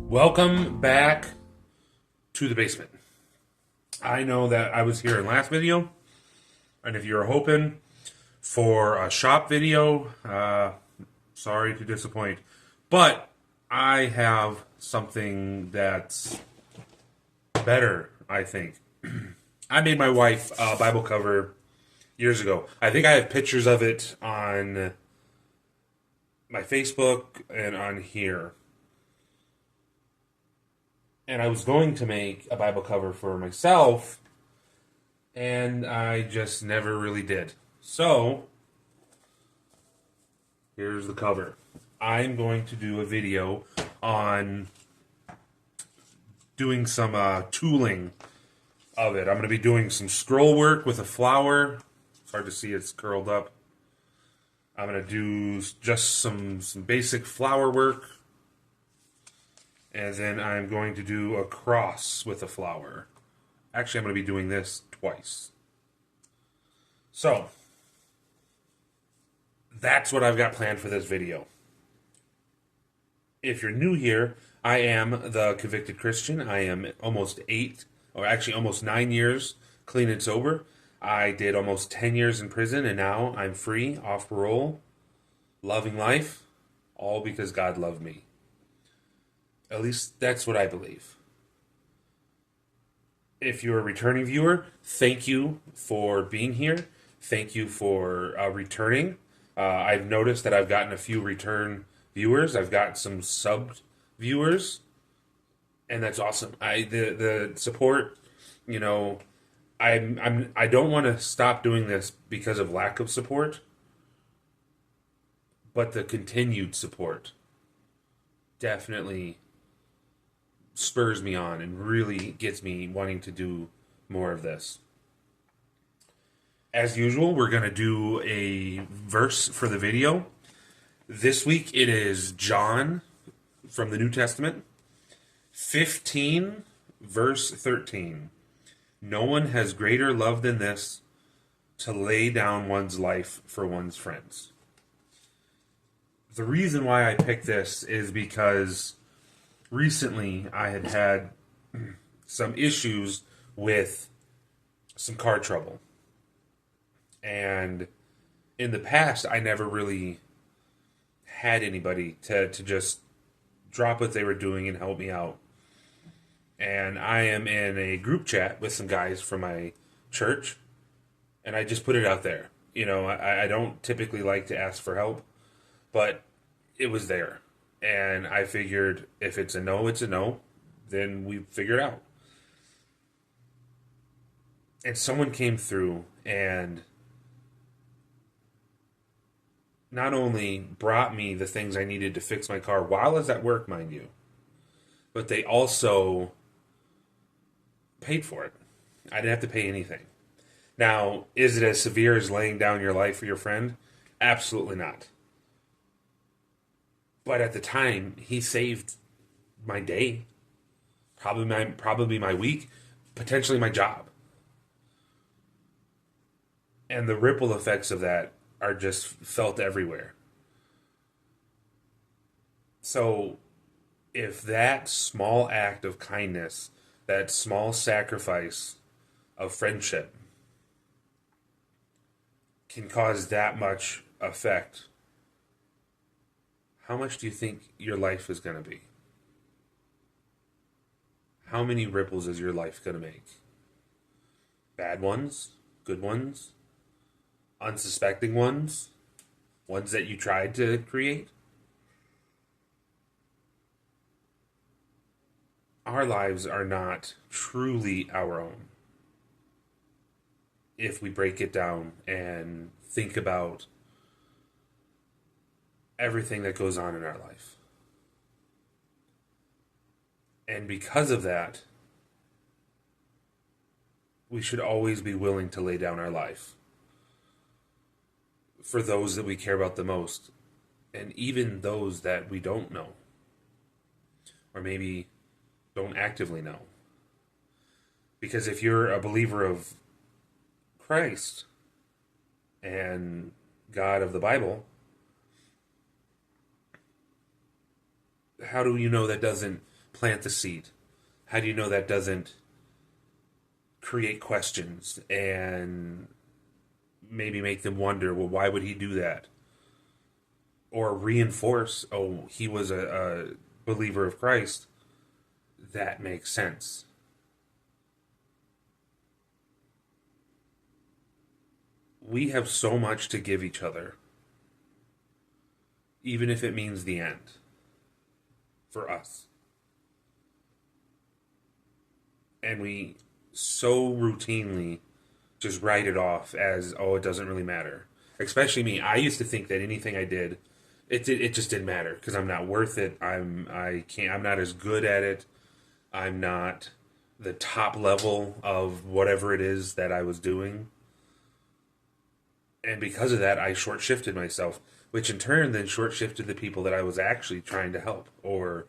Welcome back to the basement. I know that I was here in last video, and if you're hoping for a shop video, sorry to disappoint, but I have something that's better, I think. I made my wife a Bible cover years ago. I think I have pictures of it on my Facebook and on here. And I was going to make a Bible cover for myself, and I just never really did. So, here's the cover. I'm going to do a video on doing some tooling of it. I'm going to be doing some scroll work with a flower. It's hard to see, it's curled up. I'm going to do just some basic flower work. And then I'm going to do a cross with a flower. Actually, I'm going to be doing this twice. So, that's what I've got planned for this video. If you're new here, I am the Convicted Christian. I am almost 9 years clean and sober. I did almost 10 years in prison, and now I'm free, off parole, loving life, all because God loved me. At least that's what I believe. If you're a returning viewer, thank you for being here. Thank you for returning. I've noticed that I've gotten a few return viewers. I've got some sub viewers, and that's awesome. The support, I don't want to stop doing this because of lack of support, but the continued support definitely spurs me on and really gets me wanting to do more of this. As usual, we're going to do a verse for the video. This week it is John from the New Testament, 15, verse 13. No one has greater love than this, to lay down one's life for one's friends. The reason why I picked this is because recently I had some issues with some car trouble. And in the past, I never really had anybody to just drop what they were doing and help me out. And I am in a group chat with some guys from my church, and I just put it out there. I don't typically like to ask for help, but it was there. And I figured if it's a no, it's a no. Then we figure it out. And someone came through and not only brought me the things I needed to fix my car while I was at work, mind you, but they also paid for it. I didn't have to pay anything. Now, is it as severe as laying down your life for your friend? Absolutely not. But at the time, he saved my day, probably my week, potentially my job. And the ripple effects of that are just felt everywhere. So, if that small act of kindness, that small sacrifice of friendship can cause that much effect, how much do you think your life is going to be? How many ripples is your life going to make? Bad ones? Good ones? Unsuspecting ones? Ones that you tried to create? Our lives are not truly our own if we break it down and think about everything that goes on in our life. And because of that, we should always be willing to lay down our life for those that we care about the most, and even those that we don't know, or maybe don't actively know. Because if you're a believer of Christ and God of the Bible, how do you know that doesn't plant the seed? How do you know that doesn't create questions and maybe make them wonder, well, why would he do that? Or reinforce, oh, he was a believer of Christ. That makes sense. We have so much to give each other, even if it means the end for us. And we so routinely just write it off as, oh, it doesn't really matter. Especially me. I used to think that anything I did, it just didn't matter because I'm not worth it. I'm not as good at it. I'm not the top level of whatever it is that I was doing. And because of that, I short-shifted myself, which in turn then short-shifted the people that I was actually trying to help or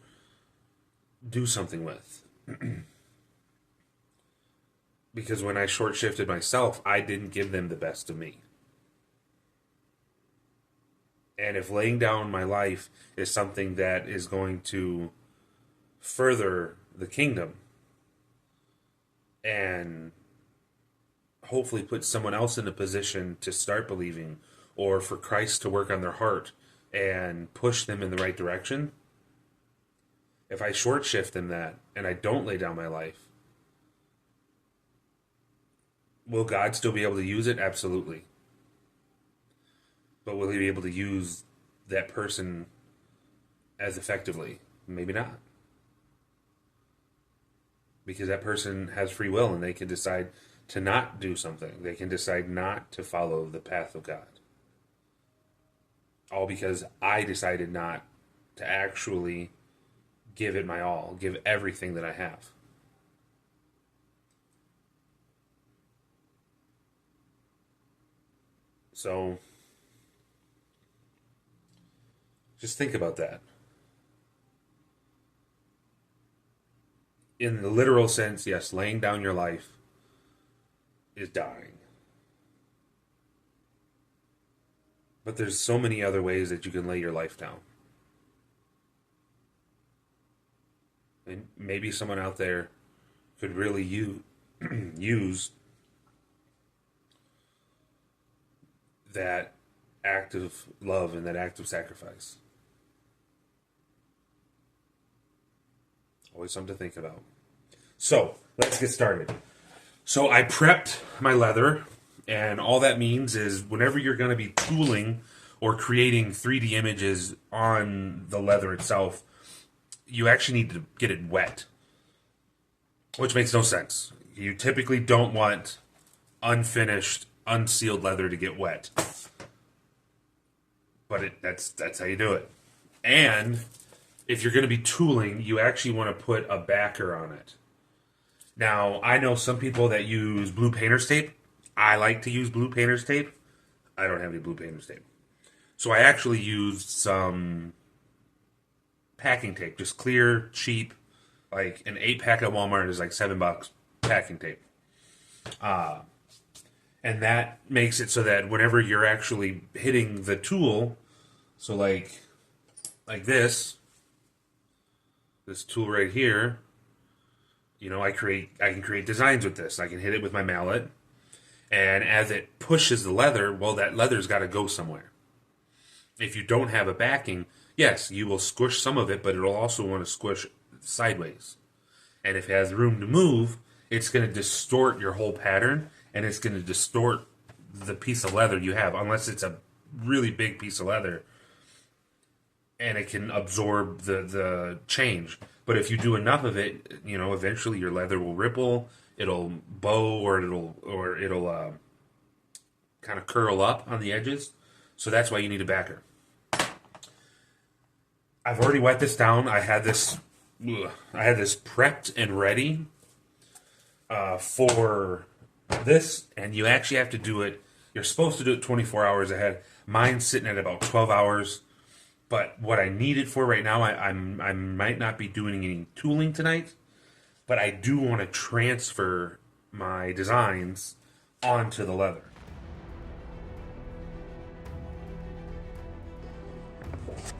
do something with. Because when I short-shifted myself, I didn't give them the best of me. And if laying down my life is something that is going to further the kingdom and hopefully put someone else in a position to start believing or for Christ to work on their heart and push them in the right direction, if I short-shift them that and I don't lay down my life, will God still be able to use it? Absolutely. But will he be able to use that person as effectively? Maybe not. Because that person has free will and they can decide to not do something. They can decide not to follow the path of God. All because I decided not to actually give it my all, give everything that I have. So, just think about that. In the literal sense, yes, laying down your life is dying. But there's so many other ways that you can lay your life down. And maybe someone out there could really use that act of love and that act of sacrifice. Always something to think about. So, let's get started. So I prepped my leather, and all that means is whenever you're going to be tooling or creating 3D images on the leather itself, you actually need to get it wet, which makes no sense. You typically don't want unfinished, unsealed leather to get wet. But that's how you do it. And if you're going to be tooling, you actually want to put a backer on it. Now, I know some people that use blue painter's tape. I like to use blue painter's tape. I don't have any blue painter's tape. So I actually used some packing tape. Just clear, cheap, like an 8-pack at Walmart is like $7 packing tape. And that makes it so that whenever you're actually hitting the tool, so like this tool right here, you know, I can create designs with this. I can hit it with my mallet, and as it pushes the leather, well, that leather's got to go somewhere. If you don't have a backing, yes, you will squish some of it, but it'll also want to squish sideways. And if it has room to move, it's going to distort your whole pattern, and it's going to distort the piece of leather you have, unless it's a really big piece of leather, and it can absorb the change. But if you do enough of it, you know, eventually your leather will ripple, it'll bow, or it'll kind of curl up on the edges. So that's why you need a backer. I've already wet this down. I had this prepped and ready for this, and you actually have to do it. You're supposed to do it 24 hours ahead. Mine's sitting at about 12 hours. But what I need it for right now, I might not be doing any tooling tonight, but I do want to transfer my designs onto the leather.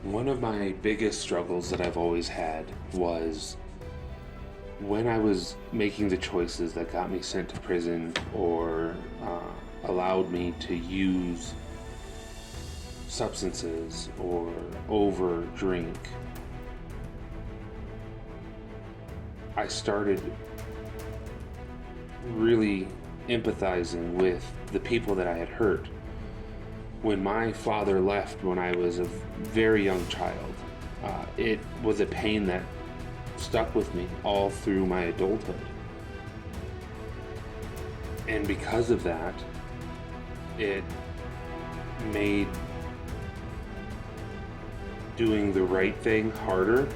One of my biggest struggles that I've always had was when I was making the choices that got me sent to prison or allowed me to use substances or over drink, I started really empathizing with the people that I had hurt. When my father left when I was a very young child, it was a pain that stuck with me all through my adulthood. And because of that, it made doing the right thing harder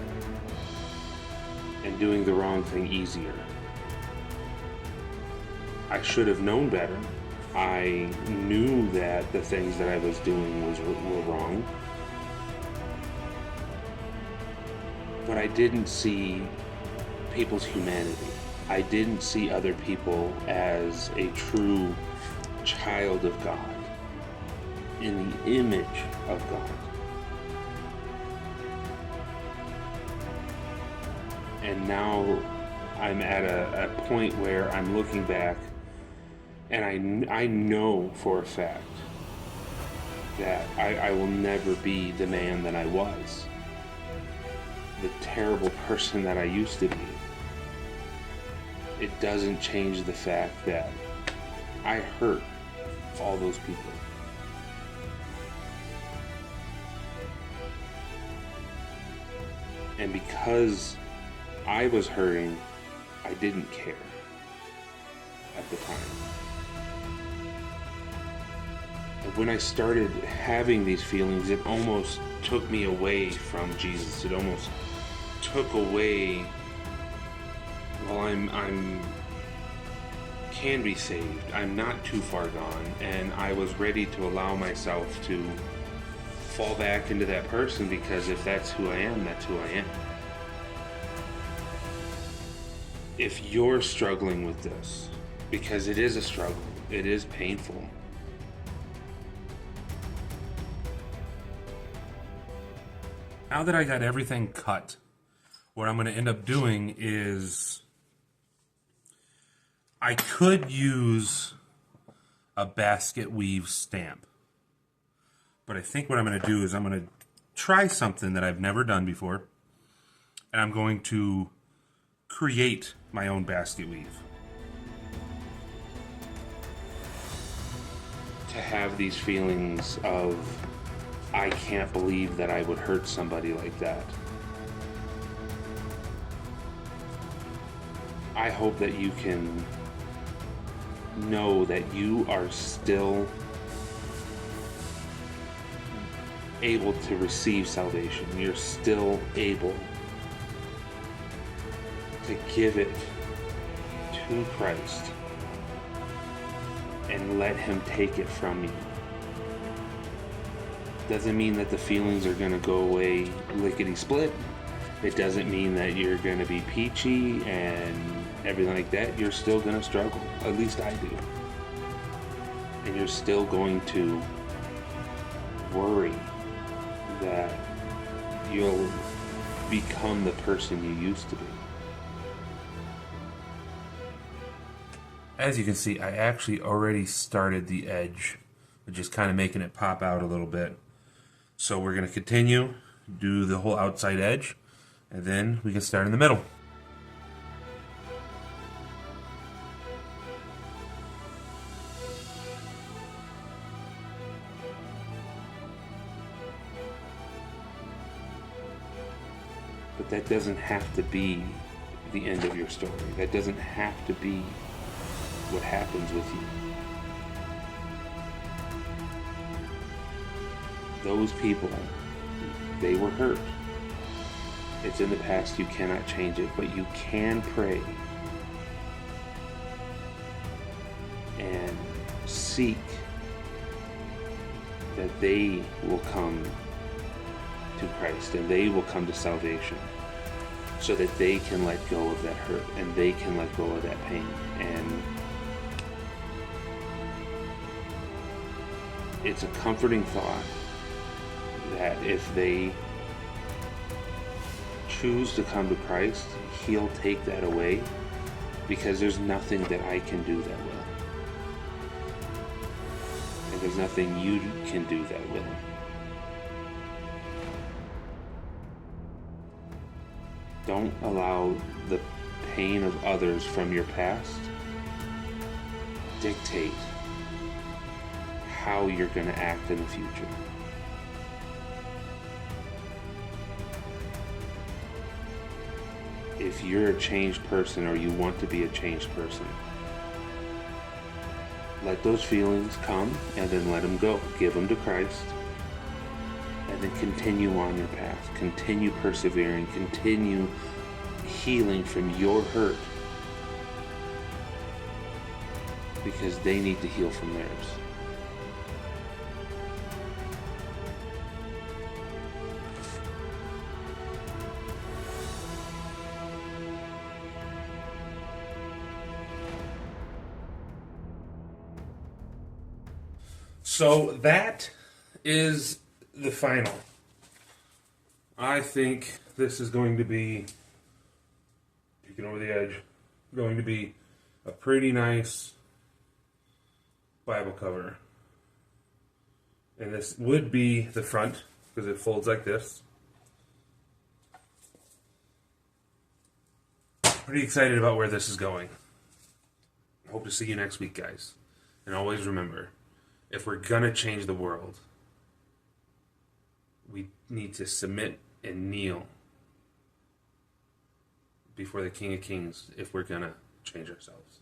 and doing the wrong thing easier. I should have known better. I knew that the things that I was doing were wrong. But I didn't see people's humanity. I didn't see other people as a true child of God, in the image of God. And now I'm at a point where I'm looking back and I know for a fact that I will never be the man that I was, the terrible person that I used to be. It doesn't change the fact that I hurt all those people. And because I was hurting, I didn't care at the time. And when I started having these feelings, it almost took me away from Jesus. It almost took away, well, I'm can be saved. I'm not too far gone, and I was ready to allow myself to fall back into that person, because if that's who I am, that's who I am. If you're struggling with this, because it is a struggle, it is painful, now that I got everything cut, what I'm going to end up doing is I could use a basket weave stamp. But I think what I'm going to do is I'm going to try something that I've never done before. And I'm going to create my own basket weave. To have these feelings of, I can't believe that I would hurt somebody like that. I hope that you can know that you are still able to receive salvation. You're still able to give it to Christ and let Him take it from you. Doesn't mean that the feelings are going to go away lickety-split. It doesn't mean that you're going to be peachy and everything like that. You're still going to struggle. At least I do. And you're still going to worry that you'll become the person you used to be. As you can see, I actually already started the edge, just kind of making it pop out a little bit. So we're going to continue, do the whole outside edge, and then we can start in the middle. But that doesn't have to be the end of your story. That doesn't have to be what happens with you. Those people, they were hurt. It's in the past, you cannot change it, but you can pray and seek that they will come to Christ and they will come to salvation, so that they can let go of that hurt and they can let go of that pain. And it's a comforting thought that if they choose to come to Christ, He'll take that away, because there's nothing that I can do that will. And there's nothing you can do that will. Don't allow the pain of others from your past dictate how you're going to act in the future. If you're a changed person or you want to be a changed person, let those feelings come and then let them go. Give them to Christ and then continue on your path. Continue persevering. Continue healing from your hurt, because they need to heal from theirs. So that is the final. I think this is going to be, peeking over the edge, going to be a pretty nice Bible cover. And this would be the front, because it folds like this. Pretty excited about where this is going. Hope to see you next week, guys. And always remember, if we're gonna change the world, we need to submit and kneel before the King of Kings if we're gonna change ourselves.